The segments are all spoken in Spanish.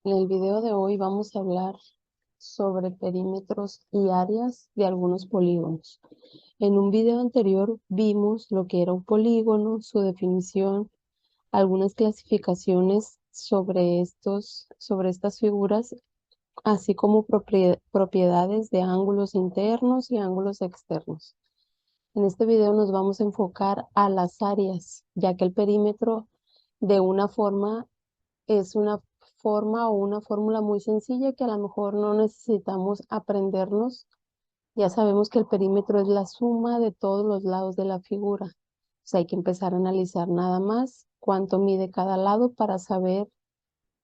En el video de hoy vamos a hablar sobre perímetros y áreas de algunos polígonos. En un video anterior vimos lo que era un polígono, su definición, algunas clasificaciones sobre estas figuras, así como propiedades de ángulos internos y ángulos externos. En este video nos vamos a enfocar a las áreas, ya que el perímetro de una forma es una forma o una fórmula muy sencilla que a lo mejor no necesitamos aprendernos. Ya sabemos que el perímetro es la suma de todos los lados de la figura. Hay que empezar a analizar nada más cuánto mide cada lado para saber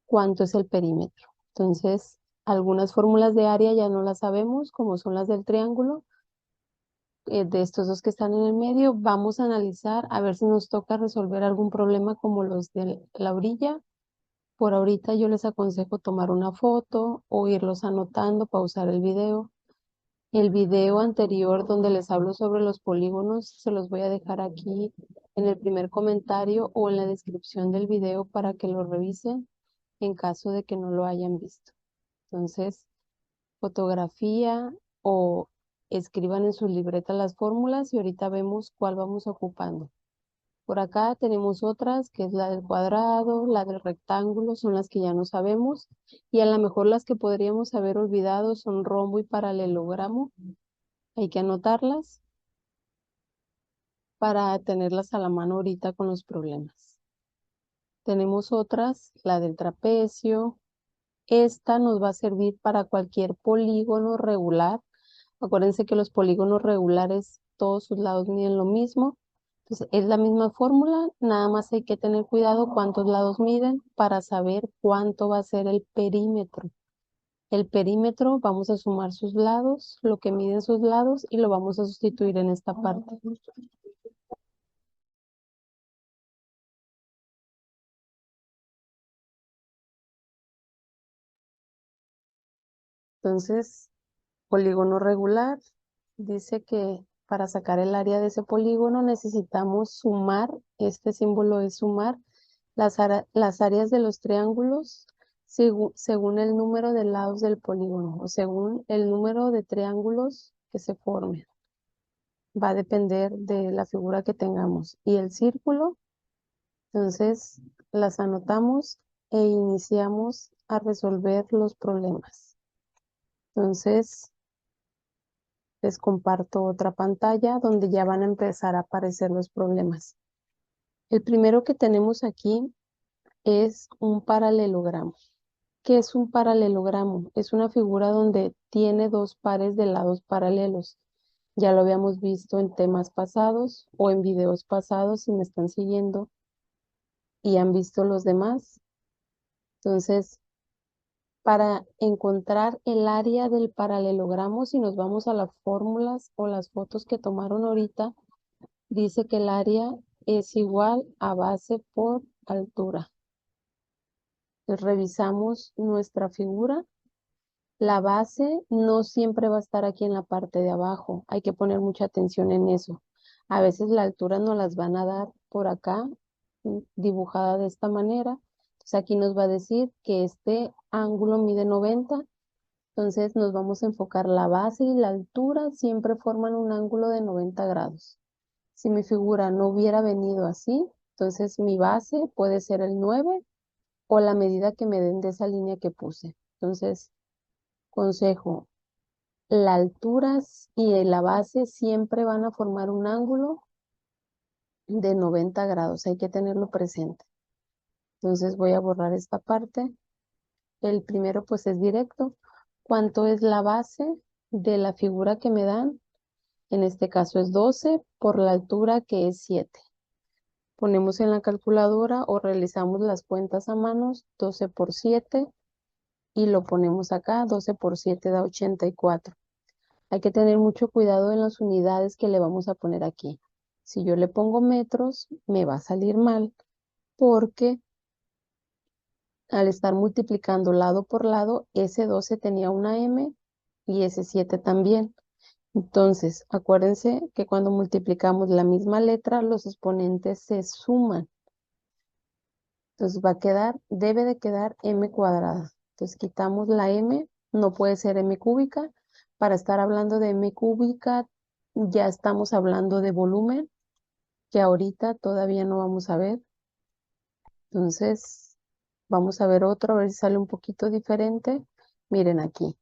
cuánto es el perímetro. Entonces, algunas fórmulas de área ya no las sabemos, como son las del triángulo. De estos dos que están en el medio, vamos a analizar a ver si nos toca resolver algún problema como los de la orilla. Por ahorita yo les aconsejo tomar una foto o irlos anotando, pausar el video. El video anterior donde les hablo sobre los polígonos se los voy a dejar aquí en el primer comentario o en la descripción del video para que lo revisen en caso de que no lo hayan visto. Entonces, fotografía o escriban en sus libretas las fórmulas y ahorita vemos cuál vamos ocupando. Por acá tenemos otras, que es la del cuadrado, la del rectángulo, son las que ya no sabemos. Y a lo mejor las que podríamos haber olvidado son rombo y paralelogramo. Hay que anotarlas para tenerlas a la mano ahorita con los problemas. Tenemos otras, la del trapecio. Esta nos va a servir para cualquier polígono regular. Acuérdense que los polígonos regulares, todos sus lados miden lo mismo. Entonces, es la misma fórmula, nada más hay que tener cuidado cuántos lados miden para saber cuánto va a ser el perímetro. El perímetro, vamos a sumar sus lados, lo que miden sus lados, y lo vamos a sustituir en esta parte. Entonces, polígono regular, dice que para sacar el área de ese polígono necesitamos sumar, este símbolo es sumar, las áreas de los triángulos según el número de lados del polígono o según el número de triángulos que se formen. Va a depender de la figura que tengamos. Y el círculo, entonces las anotamos e iniciamos a resolver los problemas. Entonces, les comparto otra pantalla donde ya van a empezar a aparecer los problemas. El primero que tenemos aquí es un paralelogramo. ¿Qué es un paralelogramo? Es una figura donde tiene dos pares de lados paralelos. Ya lo habíamos visto en temas pasados o en videos pasados si me están siguiendo y han visto los demás. Entonces, para encontrar el área del paralelogramo, si nos vamos a las fórmulas o las fotos que tomaron ahorita, dice que el área es igual a base por altura. Entonces, revisamos nuestra figura. La base no siempre va a estar aquí en la parte de abajo. Hay que poner mucha atención en eso. A veces la altura nos las van a dar por acá, dibujada de esta manera. Entonces aquí nos va a decir que este ángulo mide 90. Entonces nos vamos a enfocar la base y la altura siempre forman un ángulo de 90 grados. Si mi figura no hubiera venido así, entonces mi base puede ser el 9 o la medida que me den de esa línea que puse. Entonces, consejo, la altura y la base siempre van a formar un ángulo de 90 grados. Hay que tenerlo presente. Entonces voy a borrar esta parte. El primero pues es directo. ¿Cuánto es la base de la figura que me dan? En este caso es 12 por la altura que es 7. Ponemos en la calculadora o realizamos las cuentas a manos, 12 por 7 y lo ponemos acá, 12 por 7 da 84. Hay que tener mucho cuidado en las unidades que le vamos a poner aquí. Si yo le pongo metros, me va a salir mal porque al estar multiplicando lado por lado, ese 12 tenía una M y ese 7 también. Entonces, acuérdense que cuando multiplicamos la misma letra, los exponentes se suman. Entonces va a quedar, debe de quedar m cuadrada. Entonces quitamos la m, no puede ser m cúbica. Para estar hablando de m cúbica, ya estamos hablando de volumen, que ahorita todavía no vamos a ver. Entonces, vamos a ver otro, a ver si sale un poquito diferente. Miren aquí.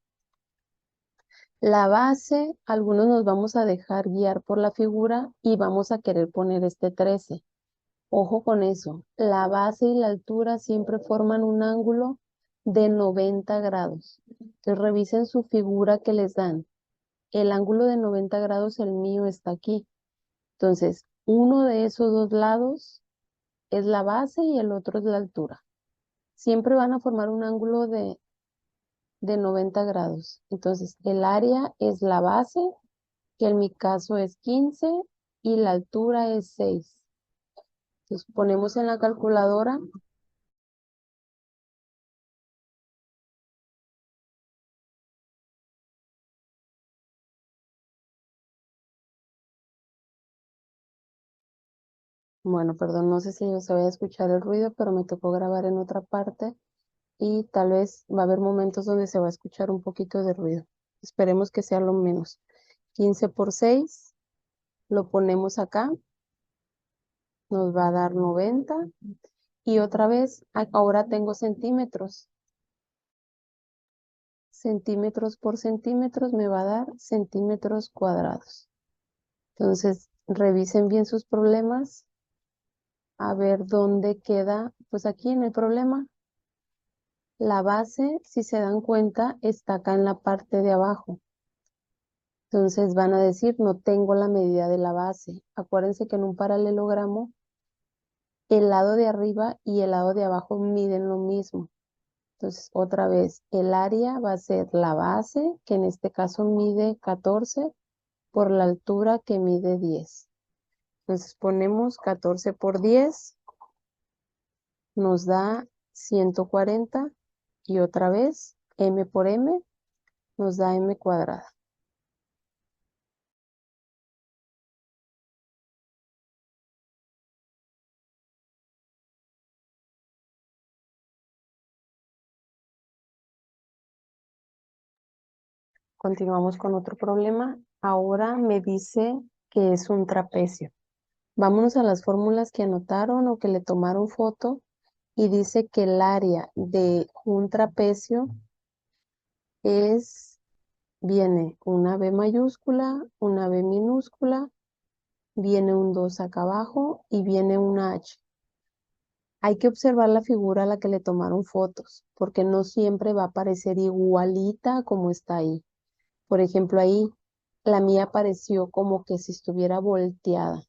La base, algunos nos vamos a dejar guiar por la figura y vamos a querer poner este 13. Ojo con eso. La base y la altura siempre forman un ángulo de 90 grados. Entonces revisen su figura que les dan. El ángulo de 90 grados, el mío está aquí. Entonces, uno de esos dos lados es la base y el otro es la altura. Siempre van a formar un ángulo de 90 grados. Entonces, el área es la base, que en mi caso es 15, y la altura es 6. Entonces, ponemos en la calculadora. Bueno, perdón, no sé si se vaya a escuchar el ruido, pero me tocó grabar en otra parte y tal vez va a haber momentos donde se va a escuchar un poquito de ruido. Esperemos que sea lo menos. 15 por 6, lo ponemos acá, nos va a dar 90. Y otra vez, ahora tengo centímetros. Centímetros por centímetros me va a dar centímetros cuadrados. Entonces, revisen bien sus problemas, a ver dónde queda, pues aquí en el problema. La base, si se dan cuenta, está acá en la parte de abajo. Entonces van a decir, no tengo la medida de la base. Acuérdense que en un paralelogramo, el lado de arriba y el lado de abajo miden lo mismo. Entonces, otra vez, el área va a ser la base, que en este caso mide 14, por la altura que mide 10. Entonces, ponemos 14 por 10, nos da 140, y otra vez, m por m, nos da m cuadrada. Continuamos con otro problema. Ahora me dice que es un trapecio. Vámonos a las fórmulas que anotaron o que le tomaron foto, y dice que el área de un trapecio viene una B mayúscula, una B minúscula, viene un 2 acá abajo y viene una H. Hay que observar la figura a la que le tomaron fotos, porque no siempre va a aparecer igualita como está ahí. Por ejemplo, ahí la mía apareció como que si estuviera volteada.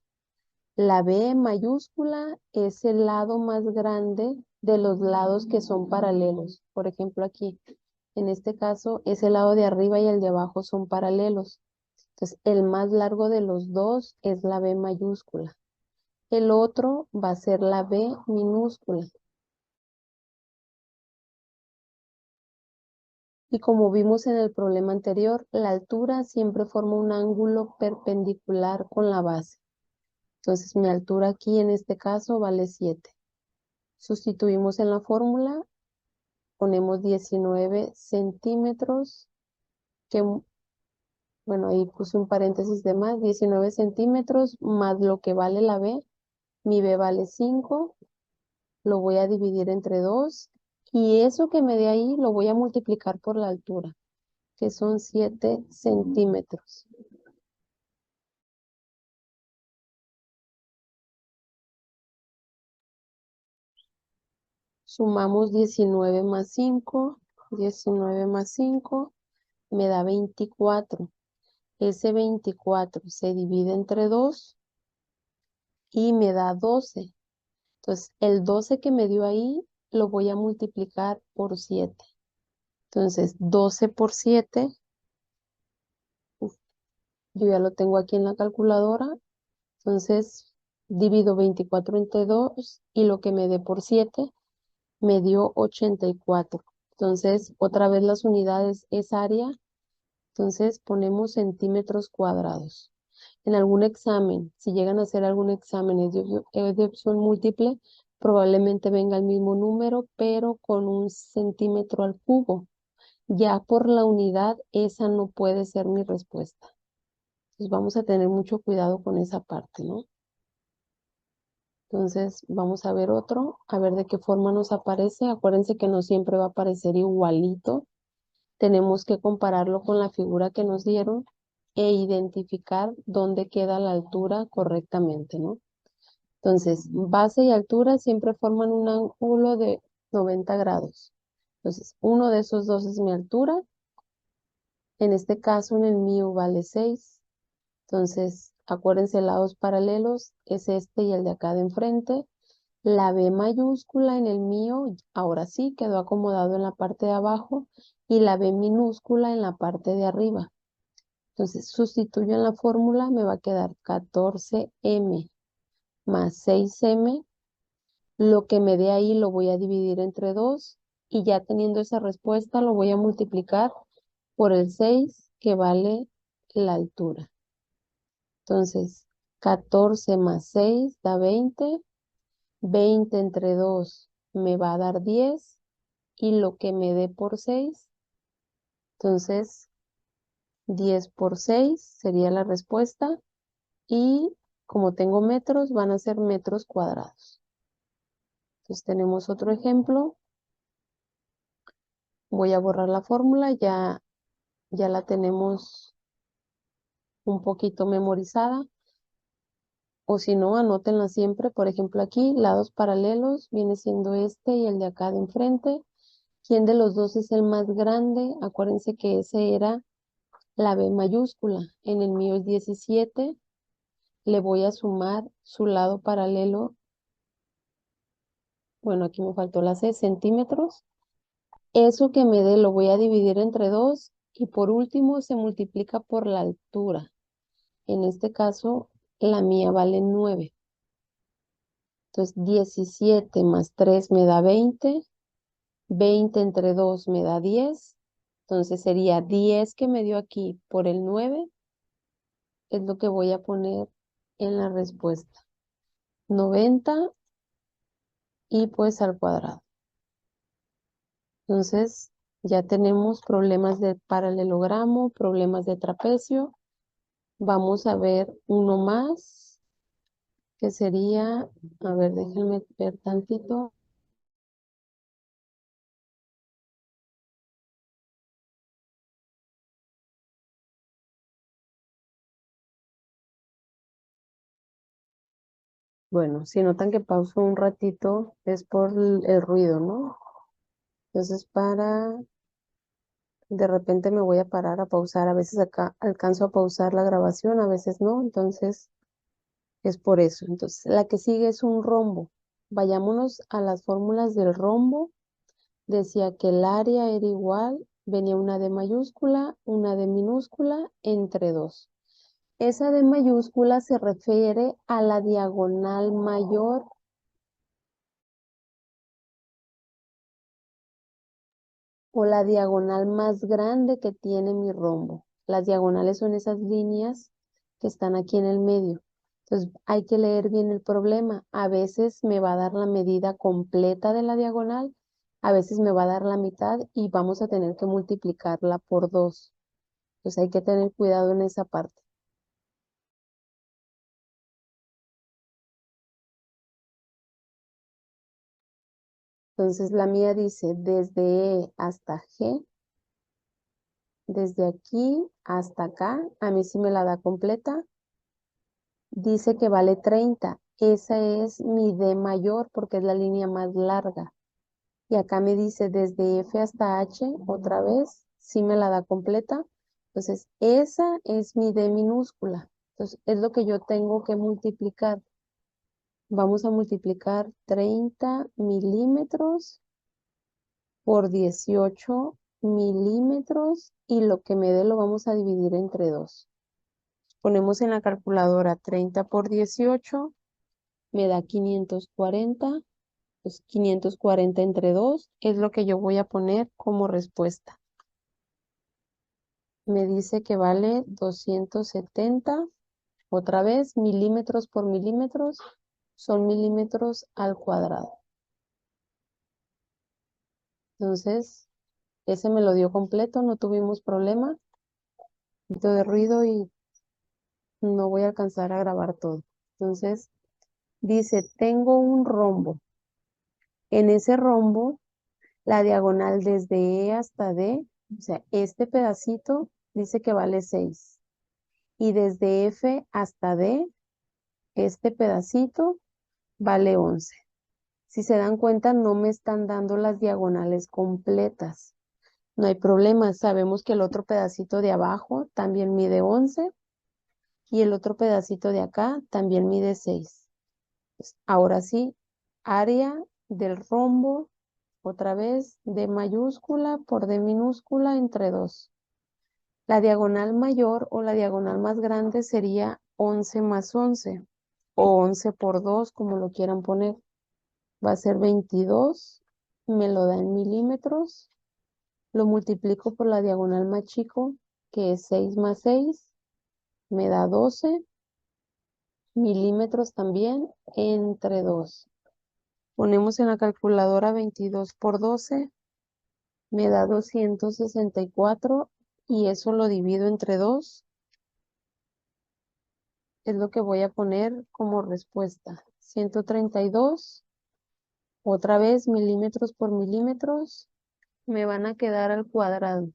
La B mayúscula es el lado más grande de los lados que son paralelos. Por ejemplo, aquí, en este caso, es el lado de arriba y el de abajo son paralelos. Entonces, el más largo de los dos es la B mayúscula. El otro va a ser la B minúscula. Y como vimos en el problema anterior, la altura siempre forma un ángulo perpendicular con la base. Entonces, mi altura aquí en este caso vale 7. Sustituimos en la fórmula, ponemos 19 centímetros, que, bueno, ahí puse un paréntesis de más, 19 centímetros más lo que vale la B. Mi B vale 5, lo voy a dividir entre 2, y eso que me dé ahí lo voy a multiplicar por la altura, que son 7 centímetros. Sumamos 19 más 5, 19 más 5 me da 24. Ese 24 se divide entre 2 y me da 12. Entonces, el 12 que me dio ahí lo voy a multiplicar por 7. Entonces, 12 por 7, uf, yo ya lo tengo aquí en la calculadora. Entonces, divido 24 entre 2 y lo que me dé por 7 me dio 84. Entonces, otra vez las unidades es área. Entonces, ponemos centímetros cuadrados. En algún examen, si llegan a hacer algún examen es de opción múltiple, probablemente venga el mismo número, pero con 1 centímetro al cubo. Ya por la unidad, esa no puede ser mi respuesta. Entonces vamos a tener mucho cuidado con esa parte, ¿no? Entonces vamos a ver otro, a ver de qué forma nos aparece. Acuérdense que no siempre va a aparecer igualito. Tenemos que compararlo con la figura que nos dieron e identificar dónde queda la altura correctamente, ¿no? Entonces, base y altura siempre forman un ángulo de 90 grados. Entonces, uno de esos dos es mi altura. En este caso, en el mío vale 6. Entonces, acuérdense, lados paralelos es este y el de acá de enfrente. La B mayúscula en el mío, ahora sí, quedó acomodado en la parte de abajo y la B minúscula en la parte de arriba. Entonces, sustituyo en la fórmula, me va a quedar 14M más 6M. Lo que me dé ahí lo voy a dividir entre 2 y ya teniendo esa respuesta lo voy a multiplicar por el 6 que vale la altura. Entonces, 14 más 6 da 20. 20 entre 2 me va a dar 10 y lo que me dé por 6, entonces 10 por 6 sería la respuesta y como tengo metros van a ser metros cuadrados. Entonces tenemos otro ejemplo. Voy a borrar la fórmula, ya la tenemos un poquito memorizada. O si no, anótenla siempre. Por ejemplo, aquí, lados paralelos, viene siendo este y el de acá de enfrente. ¿Quién de los dos es el más grande? Acuérdense que ese era la B mayúscula. En el mío es 17. Le voy a sumar su lado paralelo. Bueno, aquí me faltó la C, centímetros. Eso que me dé lo voy a dividir entre 2 y por último se multiplica por la altura. En este caso, la mía vale 9. Entonces, 17 más 3 me da 20. 20 entre 2 me da 10. Entonces, sería 10 que me dio aquí por el 9. Es lo que voy a poner en la respuesta. 90 y pues al cuadrado. Entonces, ya tenemos problemas de paralelogramo, problemas de trapecio. Vamos a ver uno más, que sería, a ver, déjenme ver tantito. Bueno, si notan que pauso un ratito, es por el ruido, ¿no? Entonces, de repente me voy a parar a pausar. A veces acá alcanzo a pausar la grabación, a veces no. Entonces, es por eso. Entonces, la que sigue es un rombo. Vayámonos a las fórmulas del rombo. Decía que el área era igual, venía una D mayúscula, una D minúscula, entre 2. Esa D mayúscula se refiere a la diagonal mayor o la diagonal más grande que tiene mi rombo. Las diagonales son esas líneas que están aquí en el medio. Entonces hay que leer bien el problema. A veces me va a dar la medida completa de la diagonal, a veces me va a dar la mitad y vamos a tener que multiplicarla por 2. Entonces hay que tener cuidado en esa parte. Entonces la mía dice desde E hasta G, desde aquí hasta acá, a mí sí me la da completa. Dice que vale 30. Esa es mi D mayor porque es la línea más larga. Y acá me dice desde F hasta H, otra vez, sí me la da completa. Entonces, esa es mi D minúscula. Entonces, es lo que yo tengo que multiplicar. Vamos a multiplicar 30 milímetros por 18 milímetros y lo que me dé lo vamos a dividir entre 2. Ponemos en la calculadora 30 por 18, me da 540. Pues 540 entre 2 es lo que yo voy a poner como respuesta. Me dice que vale 270, otra vez, milímetros por milímetros, son milímetros al cuadrado. Entonces, ese me lo dio completo, no tuvimos problema. Un poquito de ruido y no voy a alcanzar a grabar todo. Entonces, dice, tengo un rombo. En ese rombo, la diagonal desde E hasta D, o sea, este pedacito dice que vale 6. Y desde F hasta D, este pedacito vale 11. Si se dan cuenta, no me están dando las diagonales completas. No hay problema, sabemos que el otro pedacito de abajo también mide 11 y el otro pedacito de acá también mide 6. Pues, ahora sí, área del rombo, otra vez, D mayúscula por D minúscula entre 2. La diagonal mayor o la diagonal más grande sería 11 más 11 o 11 por 2, como lo quieran poner. Va a ser 22, me lo da en milímetros, lo multiplico por la diagonal más chico, que es 6 más 6, me da 12 milímetros también entre 2. Ponemos en la calculadora 22 por 12, me da 264 y eso lo divido entre 2. Es lo que voy a poner como respuesta. 132, otra vez milímetros por milímetros, me van a quedar al cuadrado.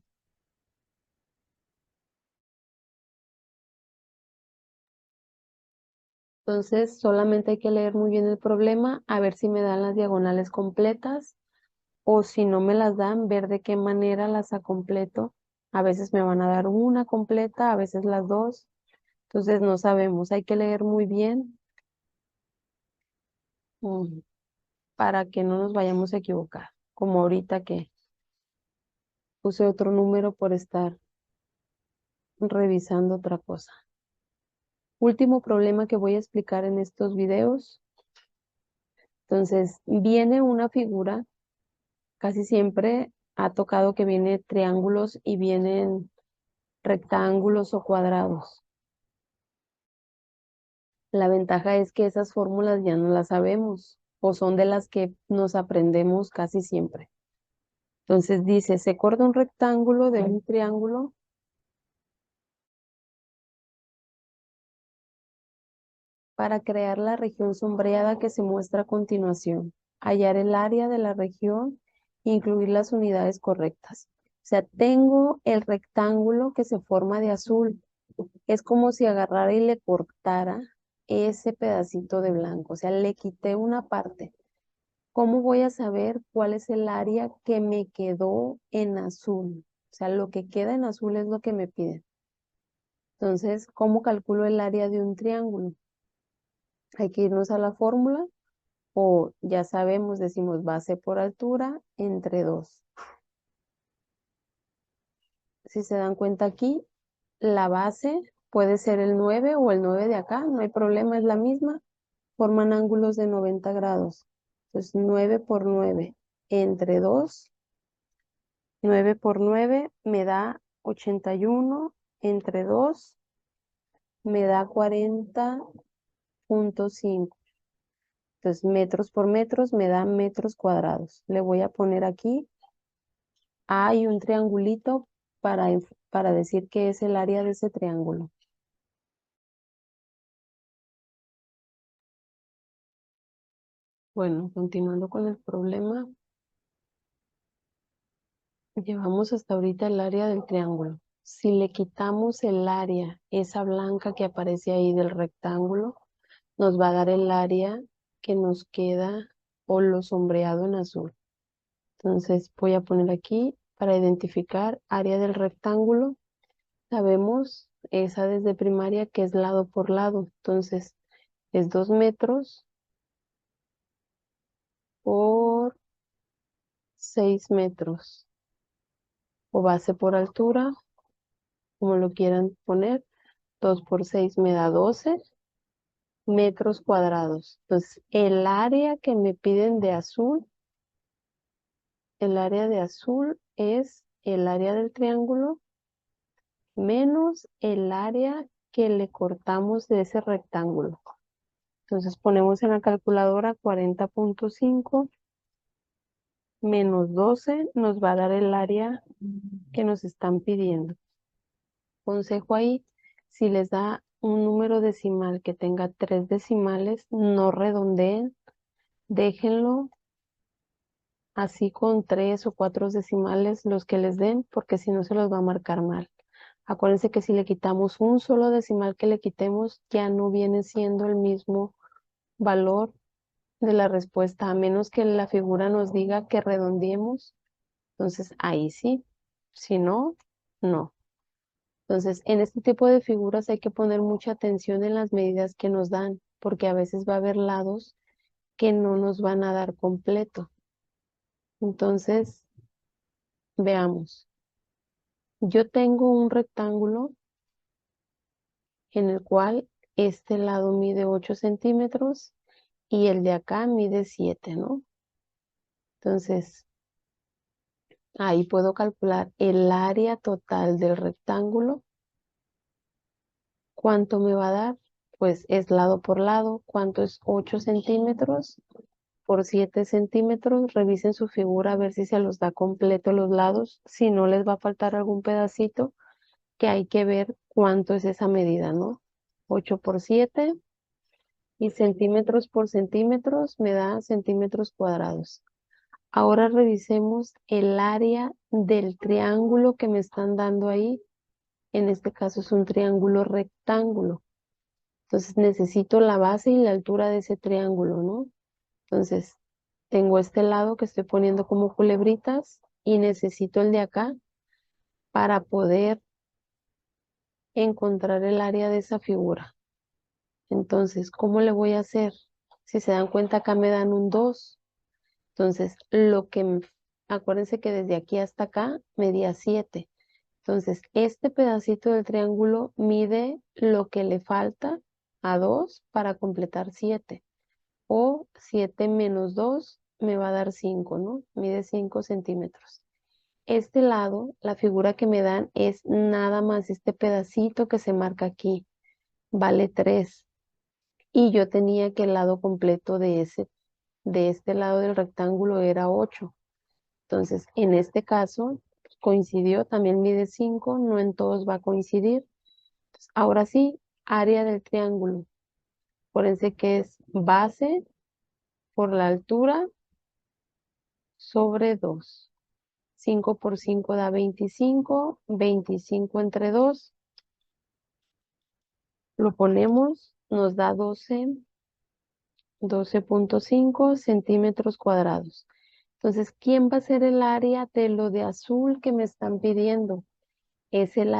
Entonces solamente hay que leer muy bien el problema, a ver si me dan las diagonales completas o si no me las dan, ver de qué manera las acompleto. A veces me van a dar una completa, a veces las dos. Entonces no sabemos, hay que leer muy bien mm, para que no nos vayamos a equivocar, como ahorita que puse otro número por estar revisando otra cosa. Último problema que voy a explicar en estos videos. Entonces, viene una figura, casi siempre ha tocado que viene triángulos y vienen rectángulos o cuadrados. La ventaja es que esas fórmulas ya no las sabemos o son de las que nos aprendemos casi siempre. Entonces dice, se corta un rectángulo de un triángulo para crear la región sombreada que se muestra a continuación. Hallar el área de la región e incluir las unidades correctas. O sea, tengo el rectángulo que se forma de azul. Es como si agarrara y le cortara ese pedacito de blanco. O sea, le quité una parte. ¿Cómo voy a saber cuál es el área que me quedó en azul? O sea, lo que queda en azul es lo que me piden. Entonces, ¿cómo calculo el área de un triángulo? Hay que irnos a la fórmula o ya sabemos, decimos base por altura entre 2. Si se dan cuenta aquí, la base puede ser el 9 o el 9 de acá, no hay problema, es la misma. Forman ángulos de 90 grados. Entonces 9 por 9 entre 2, 9 por 9 me da 81 entre 2 me da 40,5. Entonces metros por metros me da metros cuadrados. Le voy a poner aquí, hay un triangulito para decir que es el área de ese triángulo. Bueno, continuando con el problema, llevamos hasta ahorita el área del triángulo. Si le quitamos el área, esa blanca que aparece ahí del rectángulo, nos va a dar el área que nos queda o lo sombreado en azul. Entonces voy a poner aquí para identificar área del rectángulo. Sabemos esa desde primaria que es lado por lado. Entonces es 2 metros por 6 metros o base por altura, como lo quieran poner. 2 por 6 me da 12 metros cuadrados. Entonces el área que me piden de azul, el área de azul es el área del triángulo menos el área que le cortamos de ese rectángulo. Entonces ponemos en la calculadora 40.5 menos 12 nos va a dar el área que nos están pidiendo. Consejo ahí, si les da un número decimal que tenga 3 decimales, no redondeen, déjenlo así con 3 o 4 decimales los que les den, porque si no se los va a marcar mal. Acuérdense que si le quitamos un solo decimal que le quitemos, ya no viene siendo el mismo valor de la respuesta, a menos que la figura nos diga que redondeemos. Entonces ahí sí, si no, no. Entonces, en este tipo de figuras hay que poner mucha atención en las medidas que nos dan, porque a veces va a haber lados que no nos van a dar completo. Entonces, veamos. Yo tengo un rectángulo en el cual este lado mide 8 centímetros y el de acá mide 7, ¿no? Entonces, ahí puedo calcular el área total del rectángulo. ¿Cuánto me va a dar? Pues es lado por lado. ¿Cuánto es 8 centímetros por 7 centímetros? Revisen su figura a ver si se los da completo los lados. Si no les va a faltar algún pedacito, que hay que ver cuánto es esa medida, ¿no? 8 por 7 y centímetros por centímetros me da centímetros cuadrados. Ahora revisemos el área del triángulo que me están dando ahí. En este caso es un triángulo rectángulo. Entonces necesito la base y la altura de ese triángulo, ¿no? Entonces tengo este lado que estoy poniendo como culebritas y necesito el de acá para poder encontrar el área de esa figura. Entonces, ¿cómo le voy a hacer? Si se dan cuenta, acá me dan un 2. Entonces, acuérdense que desde aquí hasta acá medía 7. Entonces, este pedacito del triángulo mide lo que le falta a 2 para completar 7. O 7 menos 2 me va a dar 5, ¿no? Mide 5 centímetros. Este lado, la figura que me dan es nada más este pedacito que se marca aquí. Vale 3. Y yo tenía que el lado completo de este lado del rectángulo era 8. Entonces, en este caso, coincidió, también mide 5, no en todos va a coincidir. Entonces, ahora sí, área del triángulo. Acuérdense que es base por la altura sobre 2. 5 por 5 da 25, 25 entre 2, lo ponemos, nos da 12.5 centímetros cuadrados. Entonces, ¿quién va a ser el área de lo de azul que me están pidiendo? Es es el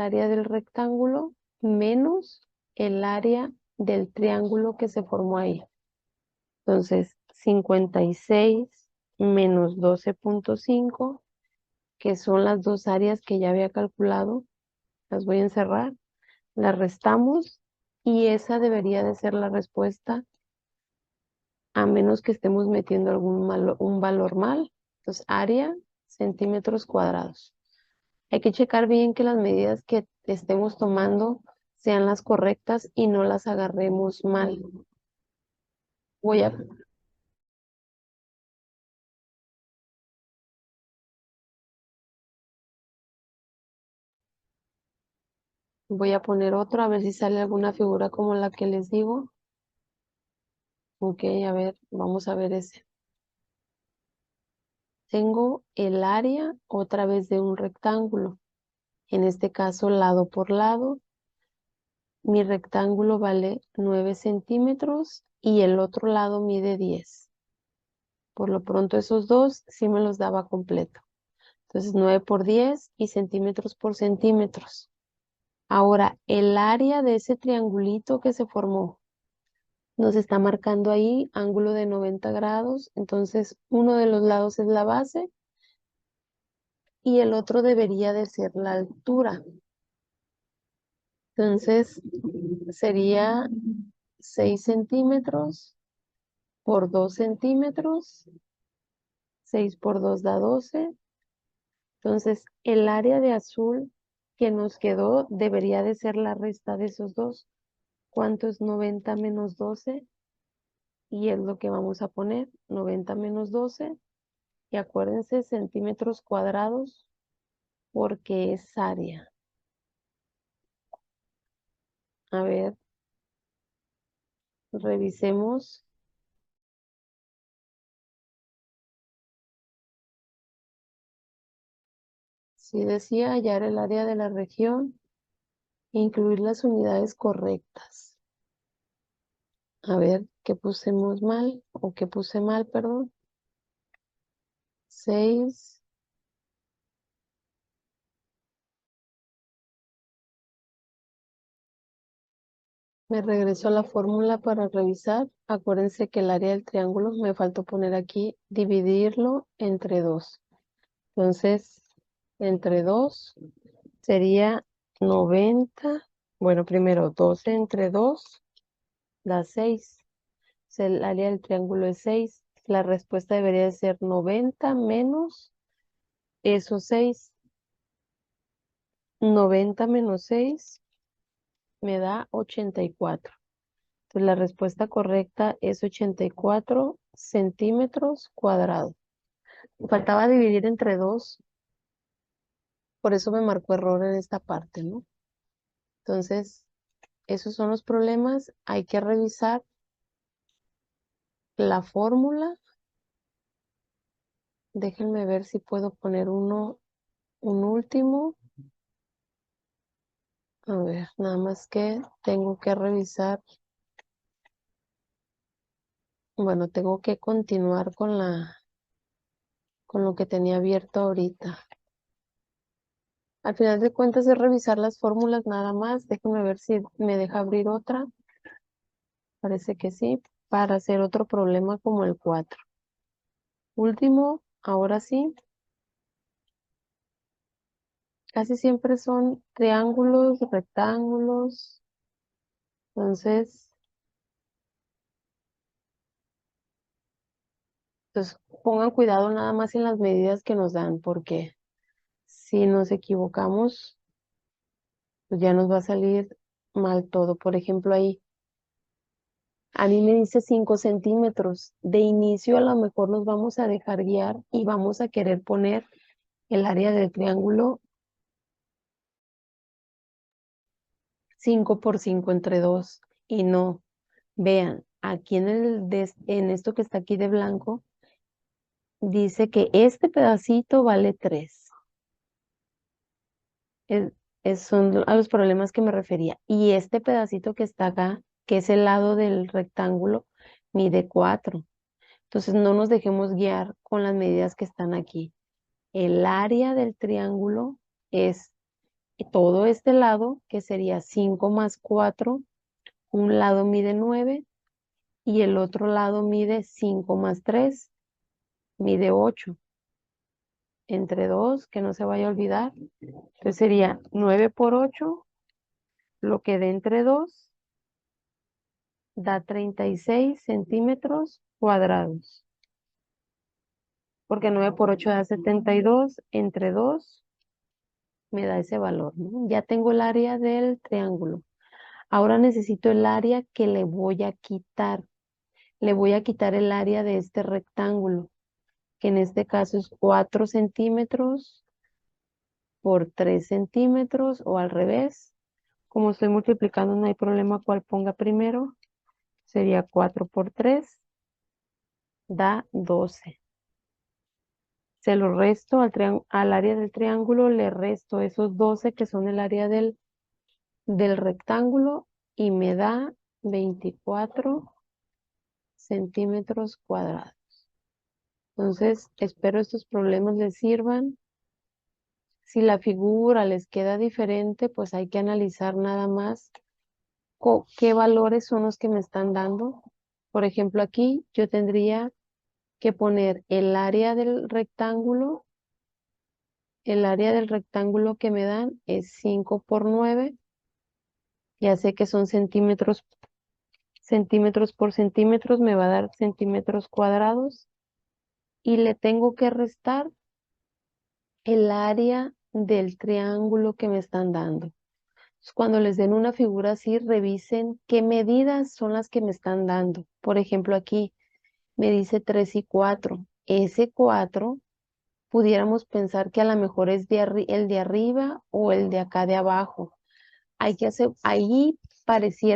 área del rectángulo menos el área del triángulo que se formó ahí. Entonces, 56 menos 12.5, que son las dos áreas que ya había calculado, las voy a encerrar, las restamos y esa debería de ser la respuesta, a menos que estemos metiendo un valor mal. Entonces, área, centímetros cuadrados. Hay que checar bien que las medidas que estemos tomando sean las correctas y no las agarremos mal. Voy a, voy a poner otro a ver si sale alguna figura como la que les digo. Ok, a ver, vamos a ver ese. Tengo el área otra vez de un rectángulo. En este caso, lado por lado. Mi rectángulo vale 9 centímetros y el otro lado mide 10. Por lo pronto esos dos sí me los daba completo. Entonces 9 por 10 y centímetros por centímetros. Ahora, el área de ese triangulito que se formó nos está marcando ahí ángulo de 90 grados. Entonces uno de los lados es la base y el otro debería de ser la altura. Entonces sería 6 centímetros por 2 centímetros. 6 por 2 da 12. Entonces el área de azul que nos quedó debería de ser la resta de esos dos. ¿Cuánto es 90 menos 12? Y es lo que vamos a poner, 90 menos 12. Y acuérdense, centímetros cuadrados, porque es área. A ver, revisemos. Si decía hallar el área de la región, incluir las unidades correctas. A ver, ¿qué pusimos mal? ¿O qué puse mal, perdón? 6. Me regreso a la fórmula para revisar. Acuérdense que el área del triángulo me faltó poner aquí, dividirlo entre 2. Entonces, entre 2 sería 90. Bueno, primero 12 entre 2 da 6. El área del triángulo es 6. La respuesta debería de ser 90 menos esos 6. 90 menos 6 me da 84. Entonces la respuesta correcta es 84 centímetros cuadrados. Faltaba dividir entre 2, por eso me marcó error en esta parte, ¿no? Entonces, esos son los problemas. Hay que revisar la fórmula. Déjenme ver si puedo poner un último. A ver, nada más que tengo que revisar. Bueno, tengo que continuar con lo que tenía abierto ahorita. Al final de cuentas es revisar las fórmulas nada más. Déjenme ver si me deja abrir otra. Parece que sí, para hacer otro problema como el 4. Último, ahora sí. Casi siempre son triángulos, rectángulos. Entonces, pues pongan cuidado nada más en las medidas que nos dan, porque si nos equivocamos, pues ya nos va a salir mal todo. Por ejemplo, ahí a mí me dice 5 centímetros. De inicio a lo mejor nos vamos a dejar guiar y vamos a querer poner el área del triángulo 5 por 5 entre 2. Y no, vean, aquí en esto que está aquí de blanco, dice que este pedacito vale 3. Son a los problemas que me refería. Y este pedacito que está acá, que es el lado del rectángulo, mide 4. Entonces no nos dejemos guiar con las medidas que están aquí. El área del triángulo es todo este lado, que sería 5 más 4. Un lado mide 9 y el otro lado mide 5 más 3, mide 8. Entre 2, que no se vaya a olvidar. Entonces sería 9 por 8, lo que dé entre 2, da 36 centímetros cuadrados. Porque 9 por 8 da 72, entre 2 me da ese valor, ¿no? Ya tengo el área del triángulo. Ahora necesito el área que le voy a quitar. Le voy a quitar el área de este rectángulo, que en este caso es 4 centímetros por 3 centímetros o al revés. Como estoy multiplicando, no hay problema cuál ponga primero. Sería 4 por 3, da 12. Se lo resto al área del triángulo, le resto esos 12 que son el área del rectángulo y me da 24 centímetros cuadrados. Entonces, espero estos problemas les sirvan. Si la figura les queda diferente, pues hay que analizar nada más qué valores son los que me están dando. Por ejemplo, aquí yo tendría que poner el área del rectángulo que me dan es 5 por 9. Ya sé que son centímetros, centímetros por centímetros, me va a dar centímetros cuadrados. Y le tengo que restar el área del triángulo que me están dando. Cuando les den una figura así, revisen qué medidas son las que me están dando. Por ejemplo, aquí me dice 3 y 4. Ese 4 pudiéramos pensar que a lo mejor es el de arriba o el de acá de abajo. Hay que hacer, ahí pareciera